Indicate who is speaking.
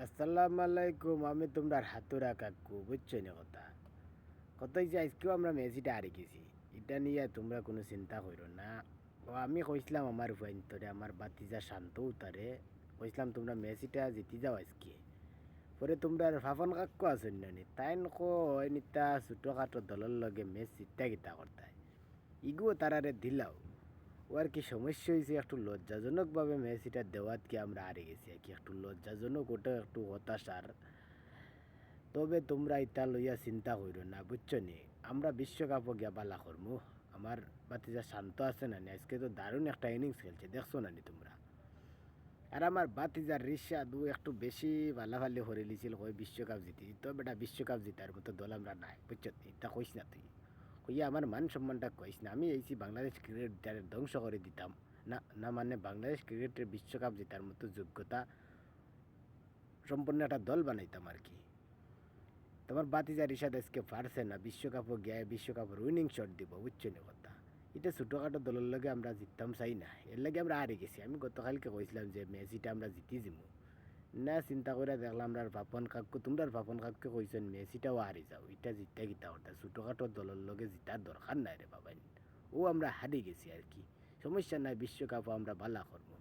Speaker 1: আসসালামু আলাইকুম। আমি তোমরার হাতুরা কাকু, বুঝছো না কথা? কতই যে আজকেও আমরা মেসিটা হারে গেছি, এটা নিয়ে তোমরা কোনো চিন্তা করো না। ও আমি কইছিলাম আমার ভাইন্তরে, আমার বাতিজা শান্ত উতারে কইছিলাম তোমরা মেসিটা জিতি যাও আজকে। পরে তোমরা ফাফন কাকু আছেন নানি, তাই কয় নিতা ছোটোখাটো দলের লগে মেচ জিতা গিতা করতায়, ইগুও তারারে দিলাও। ও আর কি সমস্যা হয়েছে, একটু লজ্জাজনকভাবে মেসিটা দেওয়াত কি আমরা হারে গেছি আর কি, একটু লজ্জাজনক, ওটা একটু হতাশার। তবে তোমরা ইটা লইয়া চিন্তা করো না, বুঝছো নি? আমরা বিশ্বকাপও গিয়া বালা করমু। আমার বাতিজা শান্ত আছে নানি, আজকে তো দারুণ একটা ইনিংস খেলছে, দেখছো নানি তোমরা? আর আমার বাতিজার রিশাদু একটু বেশি ভালাভালি হরে লিছিল, কই বিশ্বকাপ জিতি। তো বেটা বিশ্বকাপ জিতার মতো দল আমরা নাই, বুঝছো? এটা কইস না তুই, কইয়া আমার মান সম্মানটা কইস না। আমি এইছি বাংলাদেশ ক্রিকেট ধ্বংস করে দিতাম না। না মানে বাংলাদেশ ক্রিকেটের বিশ্বকাপ জেতার মতো যোগ্যতা সম্পন্ন একটা দল বানাইতাম আর কি। তোমার বাতিজা রিশাদ আজকে পারছে না, বিশ্বকাপও গিয়ে বিশ্বকাপের উইনিং শট দিব, বুঝছো না কথা? এটা ছোটোখাটো দলের লগে আমরা জিততাম চাই না, এর লাগে আমরা হারে গেছি। আমি গতকালকে কইছিলাম যে মেসিটা আমরা জিতি যাবো না, চিন্তা করে দেখলাম আমরা পাপন কাকু, তোমরা পাপন কাকুকে কইছেন মেসিটাও হারি যাও, এটা জিততে গিতা করতা, ছোটোখাটো দলের লগে জিতার দরকার নাই রে বাবা। ও আমরা হারিয়ে গেছি আর কি, সমস্যা নাই, বিশ্বকাপও আমরা বালা করবো।